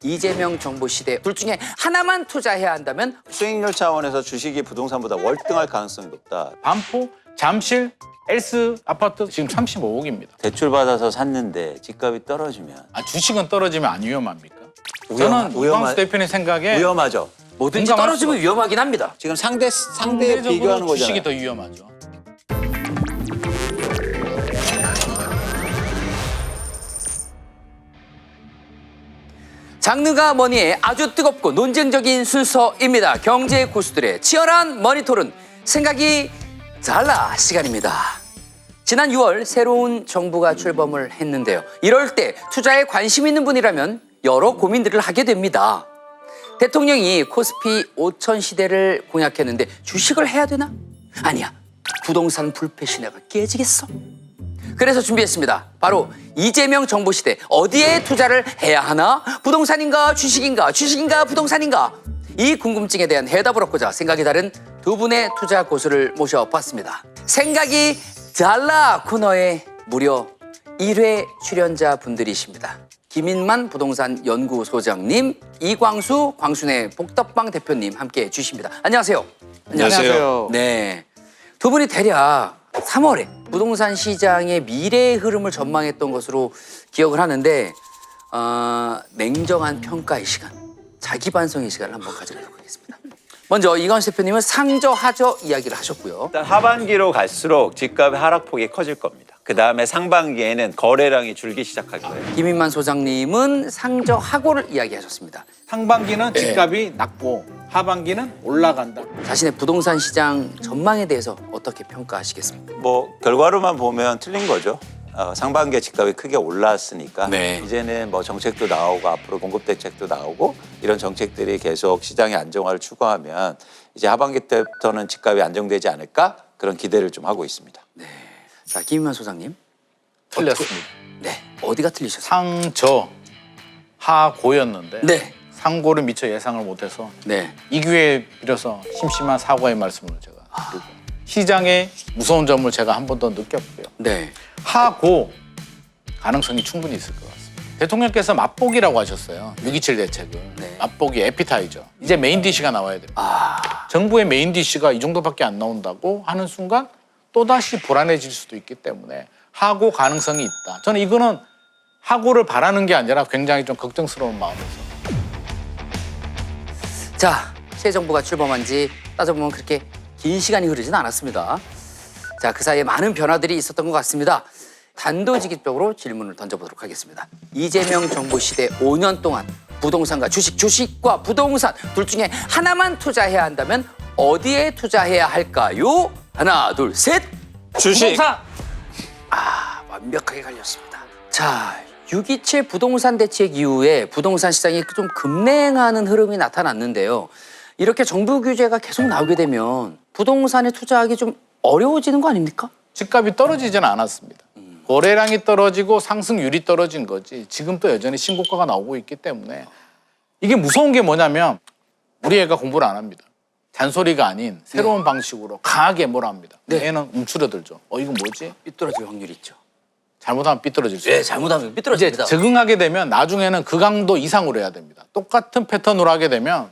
이재명 정부 시대 둘 중에 하나만 투자해야 한다면 수익률 차원에서 주식이 부동산보다 월등할 가능성이 높다. 반포, 잠실, 엘스 아파트 지금 35억입니다. 대출 받아서 샀는데 집값이 떨어지면 주식은 떨어지면 안 위험합니까? 저는 이광수 대표님 생각에 위험하죠. 뭐든지 공감할 떨어지면 위험하긴 합니다. 지금 상대 상대적으로 비교하는 거잖아요. 주식이 더 위험하죠. 장르가 뭐니에 아주 뜨겁고 논쟁적인 순서입니다. 경제 고수들의 치열한 머니토론 생각이 달라 시간입니다. 지난 6월 새로운 정부가 출범을 했는데요. 이럴 때 투자에 관심 있는 분이라면 여러 고민들을 하게 됩니다. 대통령이 코스피 5천 시대를 공약했는데 주식을 해야 되나? 아니야. 부동산 불패 신화가 깨지겠어. 그래서 준비했습니다. 바로 이재명 정부 시대 어디에 투자를 해야 하나? 부동산인가 주식인가 주식인가 부동산인가? 이 궁금증에 대한 해답을 얻고자 생각이 다른 두 분의 투자 고수를 모셔봤습니다. 생각이 달라 코너에 무려 1회 출연자 분들이십니다. 김인만 부동산 연구소장님, 이광수 광순의 복덕방 대표님 함께해 주십니다. 안녕하세요. 안녕하세요. 네, 두 분이 대략 3월에 부동산 시장의 미래의 흐름을 전망했던 것으로 기억을 하는데 냉정한 평가의 시간, 자기 반성의 시간을 한번 가져보도록 하겠습니다. 먼저 이광수 대표님은 상저 하저 이야기를 하셨고요. 일단 하반기로 갈수록 집값의 하락폭이 커질 겁니다. 그 다음에 상반기에는 거래량이 줄기 시작할 거예요. 김인만 소장님은 상저 하고를 이야기하셨습니다. 상반기는 집값이 낮고 하반기는 올라간다. 자신의 부동산 시장 전망에 대해서 어떻게 평가하시겠습니까? 뭐 결과로만 보면 틀린 거죠. 상반기에 집값이 크게 올랐으니까 네. 이제는 뭐 정책도 나오고 앞으로 공급 대책도 나오고 이런 정책들이 계속 시장의 안정화를 추구하면 이제 하반기 때부터는 집값이 안정되지 않을까 그런 기대를 좀 하고 있습니다. 네. 자, 김인만 소장님. 틀렸습니다. 네. 어디가 틀리셨어요? 상저 하고였는데 네. 상고를 미처 예상을 못해서 네. 이 기회에 빌어서 심심한 사과의 말씀을 제가 드리고 시장의 무서운 점을 제가 한 번 더 느꼈고요. 네. 하고 가능성이 충분히 있을 것 같습니다. 대통령께서 맛보기라고 하셨어요. 6.27 대책을. 네. 맛보기 에피타이저. 이제 메인 디시가 나와야 됩니다. 정부의 메인 디시가 이 정도밖에 안 나온다고 하는 순간 또다시 불안해질 수도 있기 때문에 하고 가능성이 있다. 저는 이거는 하고를 바라는 게 아니라 굉장히 좀 걱정스러운 마음에서. 자, 새 정부가 출범한 지 따져보면 그렇게 긴 시간이 흐르진 않았습니다. 자, 그 사이에 많은 변화들이 있었던 것 같습니다. 단도직입적으로 질문을 던져보도록 하겠습니다. 이재명 정부 시대 5년 동안 부동산과 주식과 부동산 둘 중에 하나만 투자해야 한다면 어디에 투자해야 할까요? 하나, 둘, 셋. 주식. 부동산! 완벽하게 갈렸습니다. 자, 6.27 부동산 대책 이후에 부동산 시장이 좀 급냉하는 흐름이 나타났는데요. 이렇게 정부 규제가 계속 나오게 되면 부동산에 투자하기 좀 어려워지는 거 아닙니까? 집값이 떨어지지는 않았습니다. 거래량이 떨어지고 상승률이 떨어진 거지 지금도 여전히 신고가가 나오고 있기 때문에 이게 무서운 게 뭐냐면 우리 애가 공부를 안 합니다. 잔소리가 아닌 새로운 방식으로 강하게 뭘 합니다. 네. 애는 움츠러들죠. 이건 뭐지? 삐뚤어질 확률이 있죠. 잘못하면 삐뚤어질 수 있어요. 네, 잘못하면 이제 삐뚤어집니다. 적응하게 되면 나중에는 그 강도 이상으로 해야 됩니다. 똑같은 패턴으로 하게 되면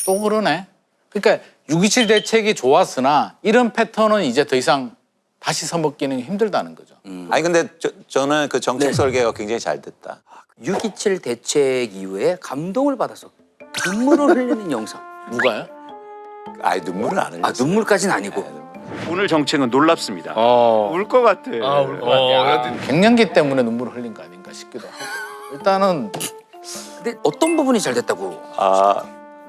또 그러네. 그러니까 6.27 대책이 좋았으나 이런 패턴은 이제 더 이상 다시 서먹기는 힘들다는 거죠. 아니 근데 저는 그 정책 네. 설계가 굉장히 잘 됐다. 6.27 대책 이후에 감동을 받아서 눈물을 흘리는 영상. 누가요? 아니 눈물은 안 흘렸어요. 눈물까지는 아니고. 오늘 정책은 놀랍습니다. 울 것 같아. 갱년기 때문에 눈물을 흘린 거 아닌가 싶기도 하고. 일단은 근데 어떤 부분이 잘 됐다고?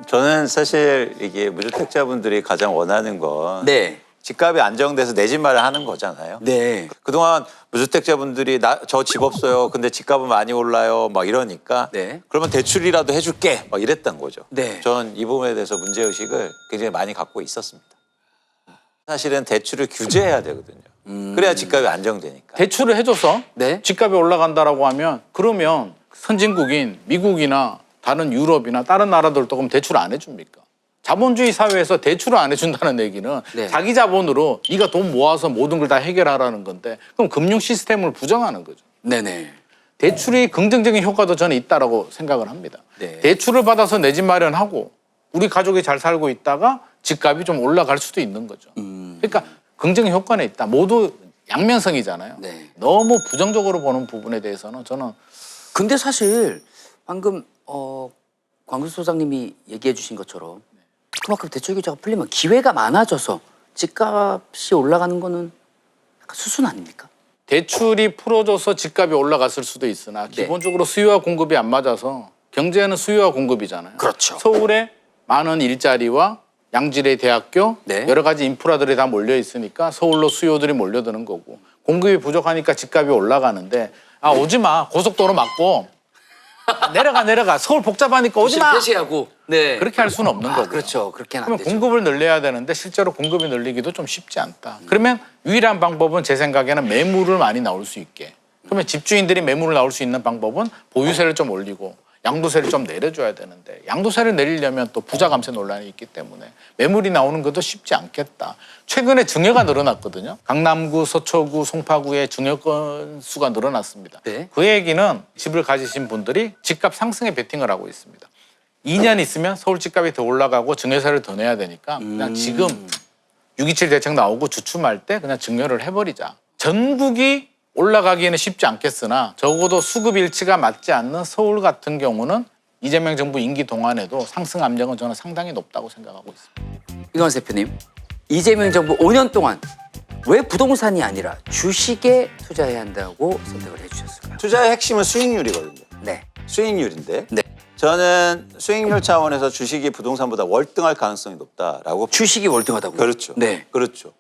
저는 사실 이게 무주택자분들이 가장 원하는 건 네. 집값이 안정돼서 내 집 마련하는 거잖아요. 네. 그동안 무주택자분들이 저 집 없어요. 근데 집값은 많이 올라요. 막 이러니까 네. 그러면 대출이라도 해줄게. 막 이랬던 거죠. 네. 저는 이 부분에 대해서 문제의식을 굉장히 많이 갖고 있었습니다. 사실은 대출을 규제해야 되거든요. 그래야 집값이 안정되니까. 대출을 해줘서 네. 집값이 올라간다라고 하면 그러면 선진국인 미국이나 다른 유럽이나 다른 나라들도 그럼 대출 안 해줍니까? 자본주의 사회에서 대출을 안 해준다는 얘기는 네. 자기 자본으로 네가 돈 모아서 모든 걸 다 해결하라는 건데 그럼 금융 시스템을 부정하는 거죠. 네네. 대출이 긍정적인 효과도 저는 있다라고 생각을 합니다. 네. 대출을 받아서 내 집 마련하고 우리 가족이 잘 살고 있다가 집값이 좀 올라갈 수도 있는 거죠. 그러니까 긍정 효과는 있다. 모두 양면성이잖아요. 네. 너무 부정적으로 보는 부분에 대해서는 저는 근데 사실 방금 광수 소장님이 얘기해 주신 것처럼 그만큼 대출 규제가 풀리면 기회가 많아져서 집값이 올라가는 거는 약간 수순 아닙니까? 대출이 풀어져서 집값이 올라갔을 수도 있으나 기본적으로 수요와 공급이 안 맞아서 경제는 수요와 공급이잖아요. 그렇죠. 서울에 많은 일자리와 양질의 대학교 네. 여러 가지 인프라들이 다 몰려 있으니까 서울로 수요들이 몰려드는 거고 공급이 부족하니까 집값이 올라가는데 아 오지 마 고속도로 막고 내려가 서울 복잡하니까 오지 마 폐쇄하고 네. 그렇게 할 수는 없는 거고 그렇죠. 그렇게는 안 그러면 되죠. 공급을 늘려야 되는데 실제로 공급이 늘리기도 좀 쉽지 않다. 그러면 유일한 방법은 제 생각에는 매물을 많이 나올 수 있게. 그러면 집주인들이 매물을 나올 수 있는 방법은 보유세를 좀 올리고 양도세를 좀 내려줘야 되는데 양도세를 내리려면 또 부자 감세 논란이 있기 때문에 매물이 나오는 것도 쉽지 않겠다. 최근에 증여가 늘어났거든요. 강남구, 서초구, 송파구의 증여 건수가 늘어났습니다. 네. 그 얘기는 집을 가지신 분들이 집값 상승에 베팅을 하고 있습니다. 2년 있으면 서울 집값이 더 올라가고 증여세를 더 내야 되니까 그냥 지금 6.27 대책 나오고 주춤할 때 그냥 증여를 해버리자. 전국이 올라가기에는 쉽지 않겠으나 적어도 수급 일치가 맞지 않는 서울 같은 경우는 이재명 정부 임기 동안에도 상승 압력은 저는 상당히 높다고 생각하고 있습니다. 이광수 대표님, 이재명 정부 5년 동안 왜 부동산이 아니라 주식에 투자해야 한다고 선택을 해주셨을까요? 투자의 핵심은 수익률이거든요. 네. 수익률인데 네. 저는 수익률 차원에서 주식이 부동산보다 월등할 가능성이 높다라고. 주식이 월등하다고요? 그렇죠. 네. 그렇죠.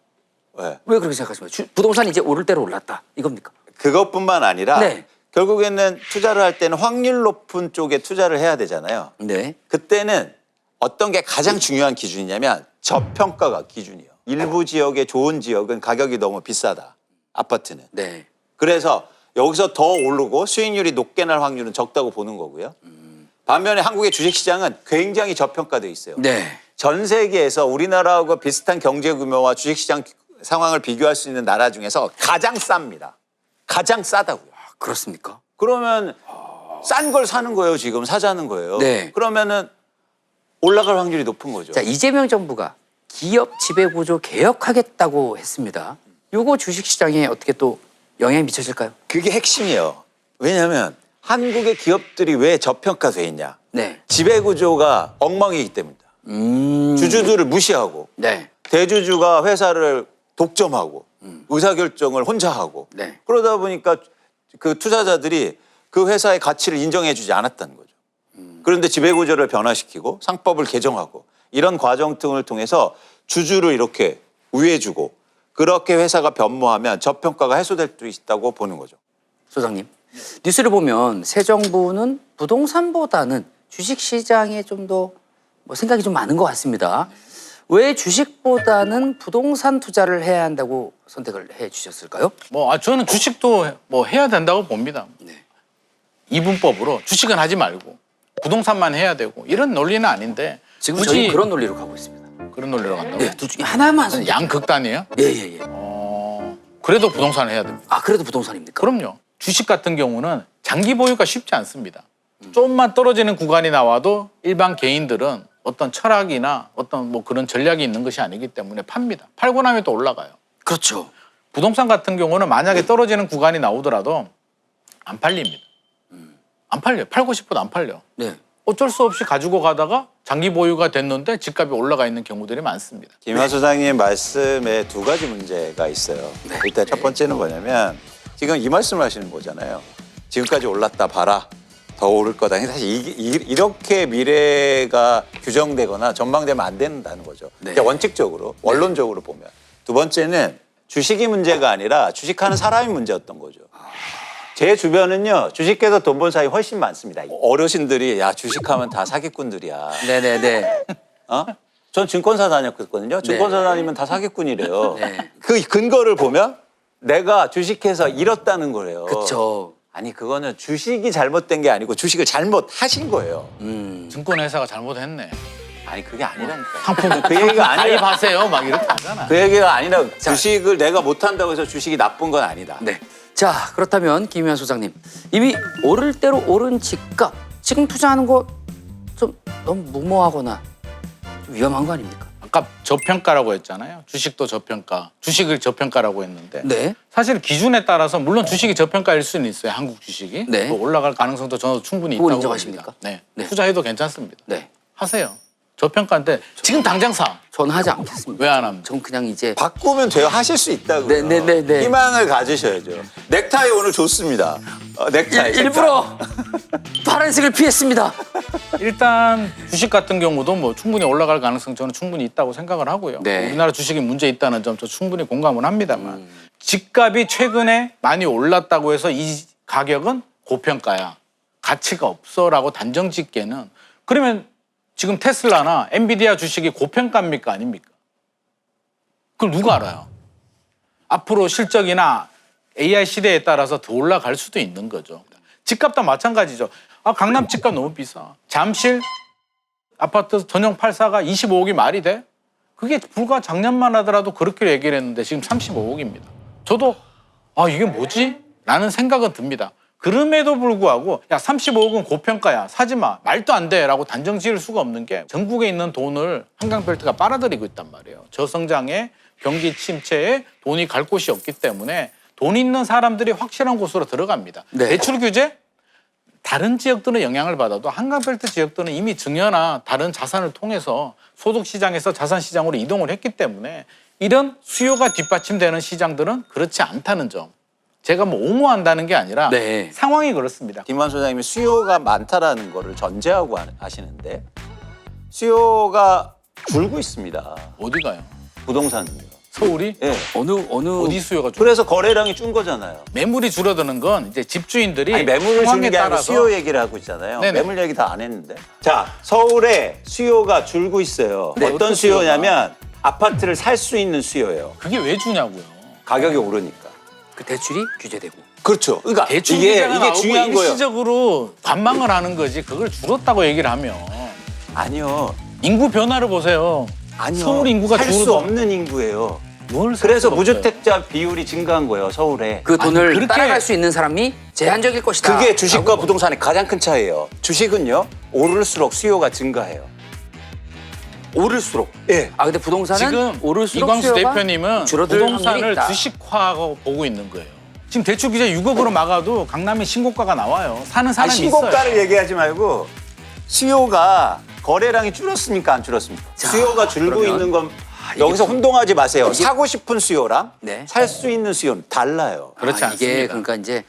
네. 왜 그렇게 생각하십니까? 부동산이 이제 오를 대로 올랐다 이겁니까? 그것뿐만 아니라 네. 결국에는 투자를 할 때는 확률 높은 쪽에 투자를 해야 되잖아요. 네. 그때는 어떤 게 가장 중요한 기준이냐면 저평가가 기준이에요. 일부 지역의 좋은 지역은 가격이 너무 비싸다. 아파트는. 네. 그래서 여기서 더 오르고 수익률이 높게 날 확률은 적다고 보는 거고요. 반면에 한국의 주식시장은 굉장히 저평가되어 있어요. 네. 전 세계에서 우리나라하고 비슷한 경제 규모와 주식시장 상황을 비교할 수 있는 나라 중에서 가장 쌉니다. 가장 싸다고요. 그렇습니까? 그러면 싼 걸 사는 거예요. 지금 사자는 거예요. 네. 그러면은 올라갈 확률이 높은 거죠. 자, 이재명 정부가 기업 지배구조 개혁하겠다고 했습니다. 요거 주식시장에 어떻게 또 영향이 미쳐질까요? 그게 핵심이에요. 왜냐하면 한국의 기업들이 왜 저평가돼 있냐. 네. 지배구조가 엉망이기 때문이다. 주주들을 무시하고 네. 대주주가 회사를 독점하고 의사결정을 혼자 하고 네. 그러다 보니까 그 투자자들이 그 회사의 가치를 인정해주지 않았다는 거죠. 그런데 지배구조를 변화시키고 상법을 개정하고 이런 과정 등을 통해서 주주를 이렇게 우회해주고 그렇게 회사가 변모하면 저평가가 해소될 수 있다고 보는 거죠. 소장님, 뉴스를 보면 새 정부는 부동산보다는 주식시장에 좀 더 생각이 좀 많은 것 같습니다. 왜 주식보다는 부동산 투자를 해야 한다고 선택을 해 주셨을까요? 저는 주식도 해야 된다고 봅니다. 네. 이분법으로 주식은 하지 말고 부동산만 해야 되고 이런 논리는 아닌데 지금 굳이 저희 그런 논리로 가고 있습니다. 그런 논리로 간다고? 네, 둘 중에 하나만 선택. 양극단이에요? 예예예. 그래도 부동산을 해야 됩니다. 아 그래도 부동산입니까? 그럼요. 주식 같은 경우는 장기 보유가 쉽지 않습니다. 조금만 떨어지는 구간이 나와도 일반 개인들은 어떤 철학이나 어떤 그런 전략이 있는 것이 아니기 때문에 팝니다. 팔고 나면 또 올라가요. 그렇죠. 부동산 같은 경우는 만약에 떨어지는 구간이 나오더라도 안 팔립니다. 안 팔려요. 팔고 싶어도 안 팔려. 네. 어쩔 수 없이 가지고 가다가 장기 보유가 됐는데 집값이 올라가 있는 경우들이 많습니다. 김하 소장님 말씀에 두 가지 문제가 있어요. 일단 첫 번째는 뭐냐면 지금 이 말씀을 하시는 거잖아요. 지금까지 올랐다 봐라. 더 오를 거다. 사실 이렇게 미래가 규정되거나 전망되면 안 된다는 거죠. 네. 그러니까 원칙적으로, 원론적으로 보면. 두 번째는 주식이 문제가 아니라 주식하는 사람이 문제였던 거죠. 제 주변은요, 주식해서 돈 번 사람이 훨씬 많습니다. 어르신들이 야, 주식하면 다 사기꾼들이야. 네네네. 전 증권사 다녔거든요. 증권사 다니면 다 사기꾼이래요. 네. 그 근거를 보면 내가 주식해서 잃었다는 거래요. 그렇죠. 아니 그거는 주식이 잘못된 게 아니고 주식을 잘못하신 거예요. 증권회사가 잘못했네. 아니 그게 아니라니까. 상품 그 얘기가 아니라 가입하세요. 막 이렇게 하잖아. 그 얘기가 아니라 주식을 내가 못한다고 해서 주식이 나쁜 건 아니다. 네. 자, 그렇다면 김희환 소장님, 이미 오를 대로 오른 집값, 지금 투자하는 거 좀 너무 무모하거나 좀 위험한 거 아닙니까? 아까 저평가라고 했잖아요. 주식도 저평가, 주식을 저평가라고 했는데 네. 사실 기준에 따라서 물론 주식이 저평가일 수는 있어요. 한국 주식이. 네. 또 올라갈 가능성도 저는 충분히 그걸 있다고 인정하십니까? 봅니다. 네. 네. 투자해도 괜찮습니다. 네. 하세요. 저평가인데 지금 당장 사. 저는 하지 않겠습니다. 왜 안 합니까? 전 그냥 이제 바꾸면 돼요. 하실 수 있다고요. 네. 희망을 가지셔야죠. 넥타이 오늘 좋습니다. 넥타이. 일부러 파란색을 피했습니다. 일단 주식 같은 경우도 뭐 충분히 올라갈 가능성 저는 충분히 있다고 생각을 하고요. 네. 우리나라 주식이 문제 있다는 점 저 충분히 공감은 합니다만 집값이 최근에 많이 올랐다고 해서 이 가격은 고평가야. 가치가 없어라고 단정 짓기에는 그러면 지금 테슬라나 엔비디아 주식이 고평가입니까 아닙니까? 그걸 누가 알아요? 앞으로 실적이나 AI 시대에 따라서 더 올라갈 수도 있는 거죠. 집값도 마찬가지죠. 아, 강남 집값 너무 비싸. 잠실 아파트 전용 8사가 25억이 말이 돼? 그게 불과 작년만 하더라도 그렇게 얘기를 했는데 지금 35억입니다. 저도 아, 이게 뭐지? 라는 생각은 듭니다. 그럼에도 불구하고 야 35억은 고평가야 사지 마 말도 안 돼 라고 단정 지을 수가 없는 게 전국에 있는 돈을 한강벨트가 빨아들이고 있단 말이에요. 저성장에 경기 침체에 돈이 갈 곳이 없기 때문에 돈 있는 사람들이 확실한 곳으로 들어갑니다. 네. 대출 규제 다른 지역들은 영향을 받아도 한강벨트 지역들은 이미 증여나 다른 자산을 통해서 소득시장에서 자산시장으로 이동을 했기 때문에 이런 수요가 뒷받침되는 시장들은 그렇지 않다는 점. 제가 뭐 옹호한다는 게 아니라 네. 상황이 그렇습니다. 김환 소장님이 수요가 많다라는 거를 전제하고 하시는데 수요가 줄고 있습니다. 어디가요? 부동산은요. 서울이? 예. 어느 어디 수요가 좀 그래서 거래량이 준 거잖아요. 매물이 줄어드는 건 이제 집주인들이 아니 매물을 상황에 주는 게 아니라 따라서 수요 얘기를 하고 있잖아요. 네네. 매물 얘기 다 안 했는데. 자, 서울에 수요가 줄고 있어요. 네, 어떤 어떤 수요냐면 아파트를 살 수 있는 수요예요. 그게 왜 주냐고요. 가격이 오르니까. 그 대출이 규제되고. 그렇죠. 그러니까 대출 이게 규제가 나오고 중요한 거예요. 일시적으로 관망을 하는 거지 그걸 줄었다고 얘기를 하면 아니요. 인구 변화를 보세요. 아니요. 서울 인구가 살 수 줄어도 없는 인구예요. 뭘 살 그래서 수가 없어요. 무주택자 비율이 증가한 거예요, 서울에. 그 돈을 그렇게- 따라갈 수 있는 사람이 제한적일 것이다. 그게 주식과 라고. 부동산의 가장 큰 차이예요. 주식은요, 오를수록 수요가 증가해요. 오를수록. 예. 아 근데 부동산은 지금 오를수록 이광수 수요가 대표님은 줄어들 확률이 부동산을 있다. 주식화하고 보고 있는 거예요. 지금 대출 규제 6억으로 막아도 강남에 신고가가 나와요. 사는 아니, 사람이 신고가를 있어요. 얘기하지 말고 수요가 거래량이 줄었습니까, 안 줄었습니까? 자, 수요가 줄고 그러면- 있는 건 이게 여기서 혼동하지 마세요. 이게- 사고 싶은 수요랑 네. 살 수 있는 수요는 달라요. 그렇지 아, 이게 않습니다. 그러니까 이제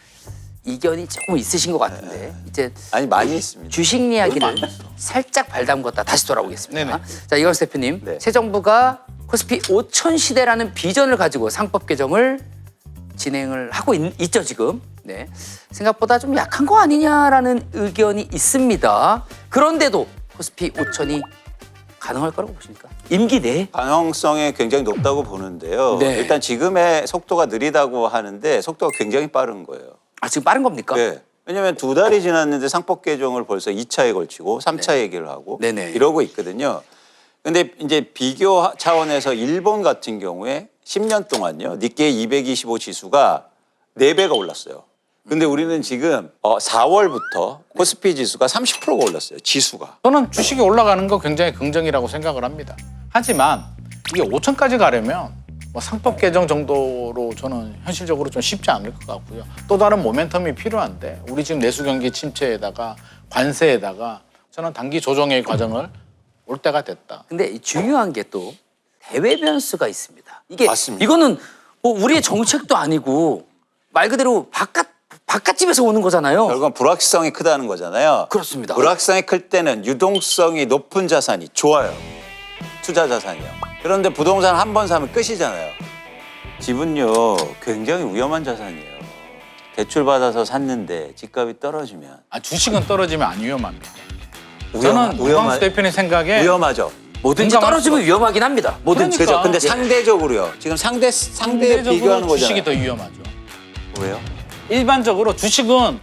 이견이 조금 있으신 것 같은데 이제 아니, 많이 있습니다. 주식 이야기를 살짝 발담궜다 다시 돌아오겠습니다. 네네. 자 이광수 대표님, 네. 새 정부가 코스피 5천 시대라는 비전을 가지고 상법 개정을 진행을 하고 있죠 지금. 네. 생각보다 좀 약한 거 아니냐라는 의견이 있습니다. 그런데도 코스피 5천이 가능할 거라고 보십니까? 임기 내에? 가능성이 굉장히 높다고 보는데요. 네. 일단 지금의 속도가 느리다고 하는데 속도가 굉장히 빠른 거예요. 아 지금 빠른 겁니까? 네. 왜냐하면 2달이 지났는데 상법 개정을 벌써 2차에 걸치고 3차 얘기를 하고 네네. 이러고 있거든요. 근데 이제 비교 차원에서 일본 같은 경우에 10년 동안요. 니케이 225 지수가 4배가 올랐어요. 근데 우리는 지금 4월부터 코스피 지수가 30%가 올랐어요. 지수가. 저는 주식이 올라가는 거 굉장히 긍정이라고 생각을 합니다. 하지만 이게 5천까지 가려면 뭐 상법 개정 정도로 저는 현실적으로 좀 쉽지 않을 것 같고요. 또 다른 모멘텀이 필요한데 우리 지금 내수 경기 침체에다가 관세에다가 저는 단기 조정의 과정을 올 때가 됐다. 근데 이 중요한 게 또 대외 변수가 있습니다. 이게 맞습니다. 이거는 뭐 우리의 정책도 아니고 말 그대로 바깥집에서 오는 거잖아요. 결국은 불확실성이 크다는 거잖아요. 그렇습니다. 불확실성이 클 때는 유동성이 높은 자산이 좋아요. 투자 자산이요. 그런데 부동산 한 번 사면 끝이잖아요. 집은요 굉장히 위험한 자산이에요. 대출 받아서 샀는데 집값이 떨어지면 아, 주식은 떨어지면 안 위험합니다. 저는 이광수 대표님 생각에 위험하죠. 뭐든지 공감할 떨어지면 수가 위험하긴 합니다. 뭐든지. 그러니까. 그죠? 근데 예. 상대적으로요. 지금 상대에 상대적으로 비교하는 주식이 거잖아요. 더 위험하죠. 왜요? 일반적으로 주식은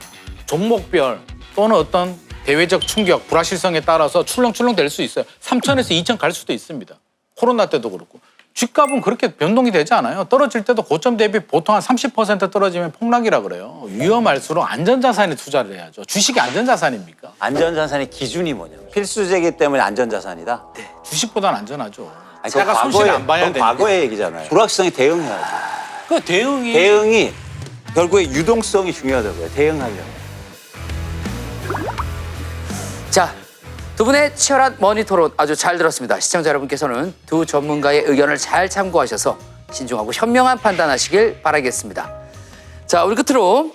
종목별 또는 어떤 대외적 충격, 불확실성에 따라서 출렁출렁 될 수 있어요. 3천에서 2천 갈 수도 있습니다. 코로나 때도 그렇고. 집값은 그렇게 변동이 되지 않아요. 떨어질 때도 고점 대비 보통 한 30% 떨어지면 폭락이라 그래요. 위험할수록 안전자산에 투자를 해야죠. 주식이 안전자산입니까? 안전자산의 기준이 뭐냐면 필수재기 때문에 안전자산이다. 주식보다는 안전하죠. 아니, 제가 손실 안 봐야 되는데. 과거의 얘기잖아요. 불확실성에 대응해야죠. 그 대응이 대응이 결국에 유동성이 중요하다고요. 대응하려면. 자, 두 분의 치열한 머니 토론 아주 잘 들었습니다. 시청자 여러분께서는 두 전문가의 의견을 잘 참고하셔서 신중하고 현명한 판단하시길 바라겠습니다. 자, 우리 끝으로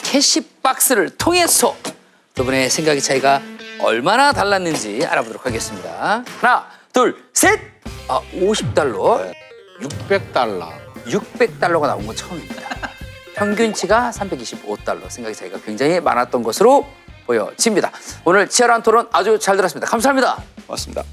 캐시박스를 통해서 두 분의 생각의 차이가 얼마나 달랐는지 알아보도록 하겠습니다. 하나, 둘, 셋! 50달러, 600달러. 600달러가 나온 건 처음입니다. 평균치가 325달러. 생각의 차이가 굉장히 많았던 것으로 보여집니다. 오늘 치열한 토론 아주 잘 들었습니다. 감사합니다. 맞습니다.